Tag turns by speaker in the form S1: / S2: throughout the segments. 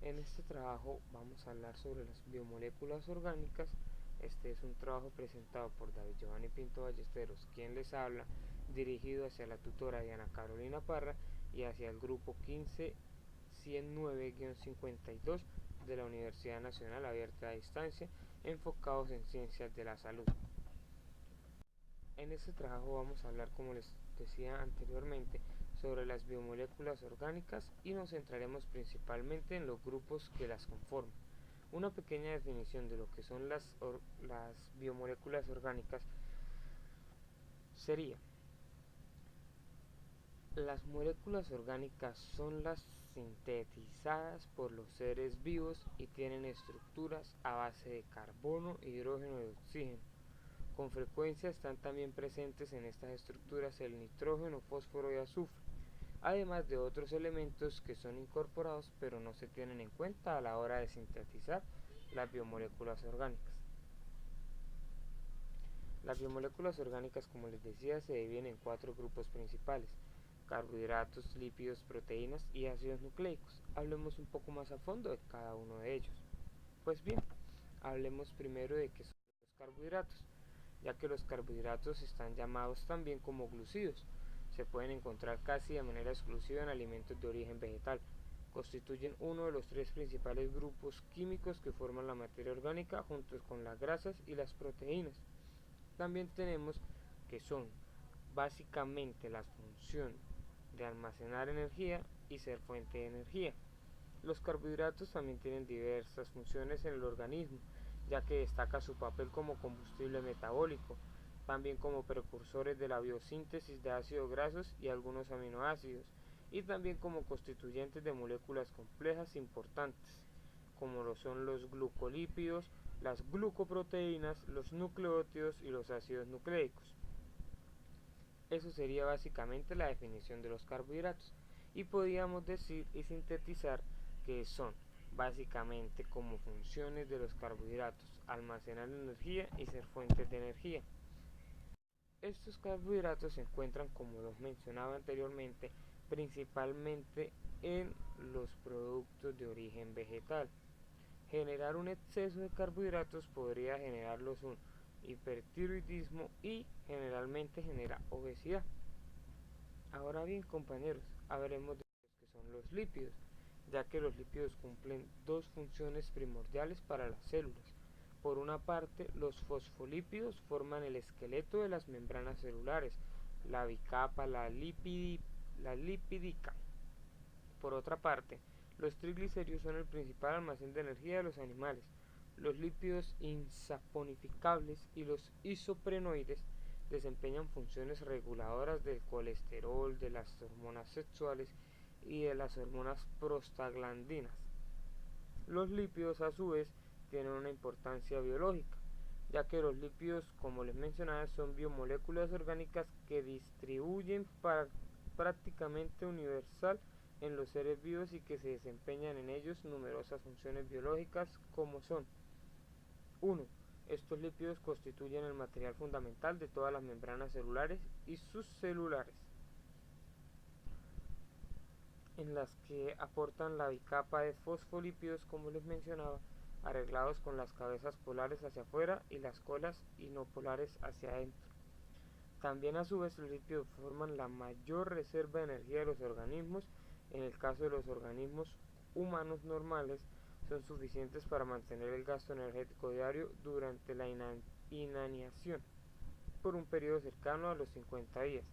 S1: En este trabajo vamos a hablar sobre las biomoléculas orgánicas. Este es un trabajo presentado por David Giovanni Pinto Ballesteros, quien les habla, dirigido hacia la tutora Diana Carolina Parra y hacia el grupo 15109-52 de la Universidad Nacional Abierta a Distancia, enfocados en ciencias de la salud. En este trabajo vamos a hablar, como les decía anteriormente, sobre las biomoléculas orgánicas y nos centraremos principalmente en los grupos que las conforman. Una pequeña definición de lo que son las biomoléculas orgánicas sería: las moléculas orgánicas son las sintetizadas por los seres vivos y tienen estructuras a base de carbono, hidrógeno y oxígeno. Con frecuencia están también presentes en estas estructuras el nitrógeno, fósforo y azufre, además de otros elementos que son incorporados pero no se tienen en cuenta a la hora de sintetizar las biomoléculas orgánicas. Las biomoléculas orgánicas, como les decía, se dividen en 4 grupos principales: carbohidratos, lípidos, proteínas y ácidos nucleicos. Hablemos un poco más a fondo de cada uno de ellos. Pues bien, hablemos primero de qué son los carbohidratos, ya que los carbohidratos están llamados también como glucidos. Se pueden encontrar casi de manera exclusiva en alimentos de origen vegetal. Constituyen uno de los 3 principales grupos químicos que forman la materia orgánica, junto con las grasas y las proteínas. También tenemos que son básicamente la función de almacenar energía y ser fuente de energía. Los carbohidratos también tienen diversas funciones en el organismo, ya que destaca su papel como combustible metabólico, también como precursores de la biosíntesis de ácidos grasos y algunos aminoácidos, y también como constituyentes de moléculas complejas importantes, como lo son los glucolípidos, las glucoproteínas, los nucleótidos y los ácidos nucleicos. Eso sería básicamente la definición de los carbohidratos, y podríamos decir y sintetizar que son básicamente como funciones de los carbohidratos: almacenar energía y ser fuentes de energía. Estos carbohidratos se encuentran, como los mencionaba anteriormente, principalmente en los productos de origen vegetal. Generar un exceso de carbohidratos podría generarlos un hipertiroidismo y generalmente genera obesidad. Ahora bien, compañeros, hablaremos de los que son los lípidos, ya que los lípidos cumplen 2 funciones primordiales para las células. Por una parte, los fosfolípidos forman el esqueleto de las membranas celulares, la bicapa, la lipídica. Por otra parte, los triglicéridos son el principal almacén de energía de los animales. Los lípidos insaponificables y los isoprenoides desempeñan funciones reguladoras del colesterol, de las hormonas sexuales y de las hormonas prostaglandinas. Los lípidos, a su vez, tienen una importancia biológica, ya que los lípidos, como les mencionaba, son biomoléculas orgánicas que distribuyen prácticamente universal en los seres vivos y que se desempeñan en ellos numerosas funciones biológicas, como son: 1. Estos lípidos constituyen el material fundamental de todas las membranas celulares y subcelulares, en las que aportan la bicapa de fosfolípidos, como les mencionaba, arreglados con las cabezas polares hacia afuera y las colas inopolares hacia adentro. También, a su vez, los lípidos forman la mayor reserva de energía de los organismos. En el caso de los organismos humanos normales, son suficientes para mantener el gasto energético diario durante la inanición por un periodo cercano a los 50 días.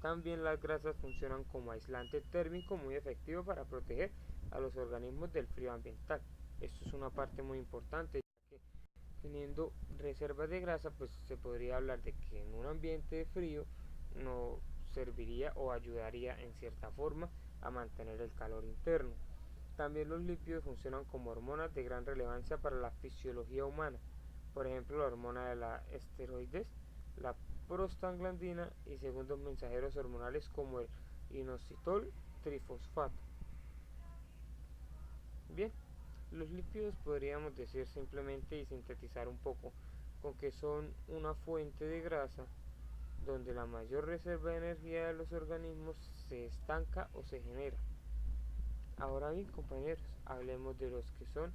S1: También las grasas funcionan como aislante térmico muy efectivo para proteger a los organismos del frío ambiental. Esto es una parte muy importante, ya que teniendo reservas de grasa, pues se podría hablar de que en un ambiente frío no serviría o ayudaría en cierta forma a mantener el calor interno. También los lípidos funcionan como hormonas de gran relevancia para la fisiología humana, por ejemplo la hormona de la esteroides, la prostaglandina y segundos mensajeros hormonales como el inositol trifosfato. Bien, los lípidos podríamos decir simplemente y sintetizar un poco con que son una fuente de grasa donde la mayor reserva de energía de los organismos se estanca o se genera. Ahora bien, compañeros, hablemos de los que son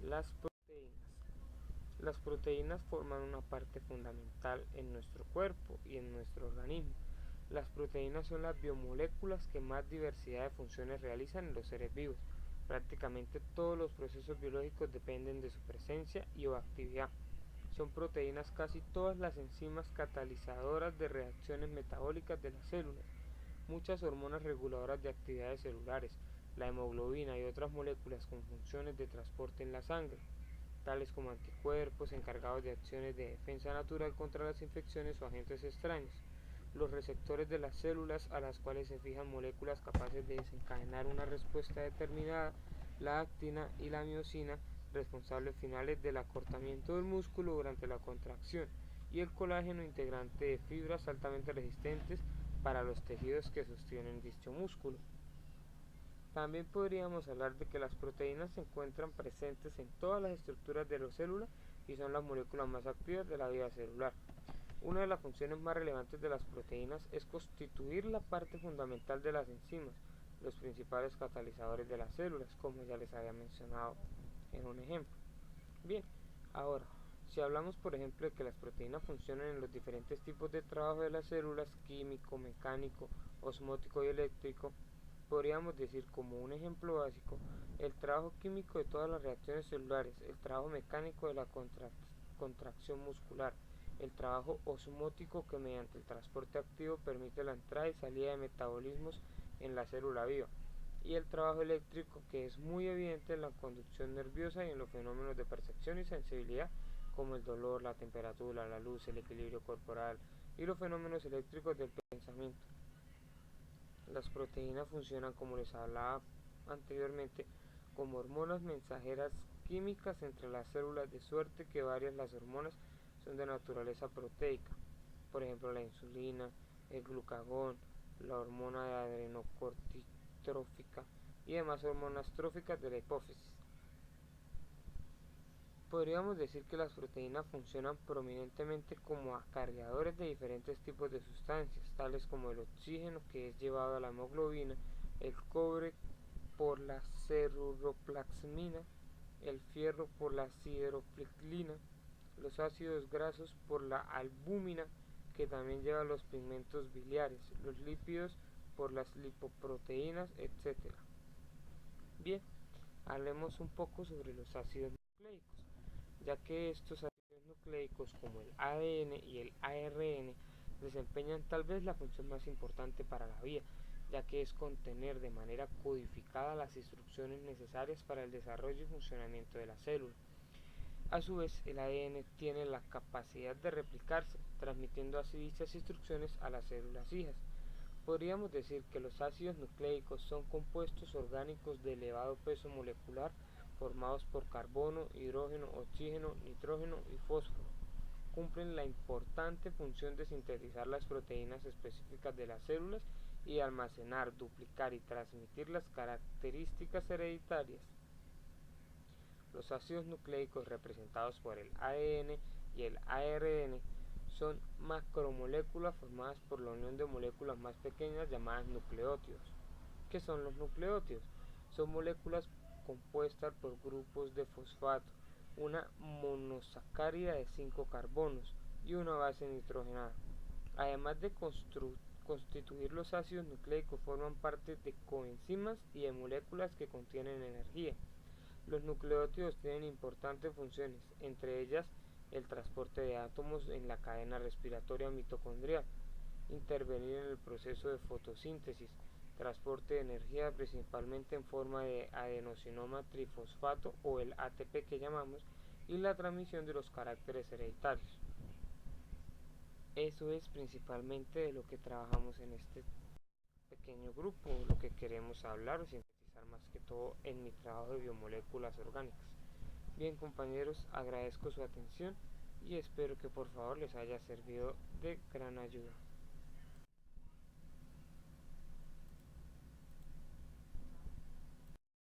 S1: las proteínas. Las proteínas forman una parte fundamental en nuestro cuerpo y en nuestro organismo. Las proteínas son las biomoléculas que más diversidad de funciones realizan en los seres vivos. Prácticamente todos los procesos biológicos dependen de su presencia y o actividad. Son proteínas casi todas las enzimas catalizadoras de reacciones metabólicas de las células, muchas hormonas reguladoras de actividades celulares, la hemoglobina y otras moléculas con funciones de transporte en la sangre, tales como anticuerpos encargados de acciones de defensa natural contra las infecciones o agentes extraños, los receptores de las células a las cuales se fijan moléculas capaces de desencadenar una respuesta determinada, la actina y la miosina, responsables finales del acortamiento del músculo durante la contracción, y el colágeno, integrante de fibras altamente resistentes para los tejidos que sostienen dicho músculo. También podríamos hablar de que las proteínas se encuentran presentes en todas las estructuras de las células y son las moléculas más activas de la vida celular. Una de las funciones más relevantes de las proteínas es constituir la parte fundamental de las enzimas, los principales catalizadores de las células, como ya les había mencionado en un ejemplo. Bien, ahora, si hablamos por ejemplo de que las proteínas funcionan en los diferentes tipos de trabajo de las células, químico, mecánico, osmótico y eléctrico, podríamos decir como un ejemplo básico el trabajo químico de todas las reacciones celulares, el trabajo mecánico de la contracción muscular, el trabajo osmótico que mediante el transporte activo permite la entrada y salida de metabolismos en la célula viva, y el trabajo eléctrico que es muy evidente en la conducción nerviosa y en los fenómenos de percepción y sensibilidad como el dolor, la temperatura, la luz, el equilibrio corporal y los fenómenos eléctricos del pensamiento. Las proteínas funcionan, como les hablaba anteriormente, como hormonas mensajeras químicas entre las células, de suerte que varias las hormonas son de naturaleza proteica, por ejemplo la insulina, el glucagón, la hormona de adrenocorticotrófica y demás hormonas tróficas de la hipófisis. Podríamos decir que las proteínas funcionan prominentemente como acarreadores de diferentes tipos de sustancias, tales como el oxígeno que es llevado a la hemoglobina, el cobre por la ceruloplasmina, el fierro por la siderofilina, los ácidos grasos por la albúmina que también lleva los pigmentos biliares, los lípidos por las lipoproteínas, etc. Bien, hablemos un poco sobre los ácidos nucleicos, ya que estos ácidos nucleicos como el ADN y el ARN desempeñan tal vez la función más importante para la vida, ya que es contener de manera codificada las instrucciones necesarias para el desarrollo y funcionamiento de la célula. A su vez, el ADN tiene la capacidad de replicarse, transmitiendo así dichas instrucciones a las células hijas. Podríamos decir que los ácidos nucleicos son compuestos orgánicos de elevado peso molecular formados por carbono, hidrógeno, oxígeno, nitrógeno y fósforo. Cumplen la importante función de sintetizar las proteínas específicas de las células y de almacenar, duplicar y transmitir las características hereditarias. Los ácidos nucleicos representados por el ADN y el ARN son macromoléculas formadas por la unión de moléculas más pequeñas llamadas nucleótidos. ¿Qué son los nucleótidos? Son moléculas compuestas por grupos de fosfato, una monosacárida de 5 carbonos y una base nitrogenada. Además de constituir los ácidos nucleicos, forman parte de coenzimas y de moléculas que contienen energía. Los nucleótidos tienen importantes funciones, entre ellas el transporte de átomos en la cadena respiratoria mitocondrial, intervenir en el proceso de fotosíntesis, transporte de energía principalmente en forma de adenosinoma trifosfato o el ATP que llamamos, y la transmisión de los caracteres hereditarios. Eso es principalmente de lo que trabajamos en este pequeño grupo, lo que queremos hablar o sintetizar más que todo en mi trabajo de biomoléculas orgánicas. Bien, compañeros, agradezco su atención y espero que por favor les haya servido de gran ayuda.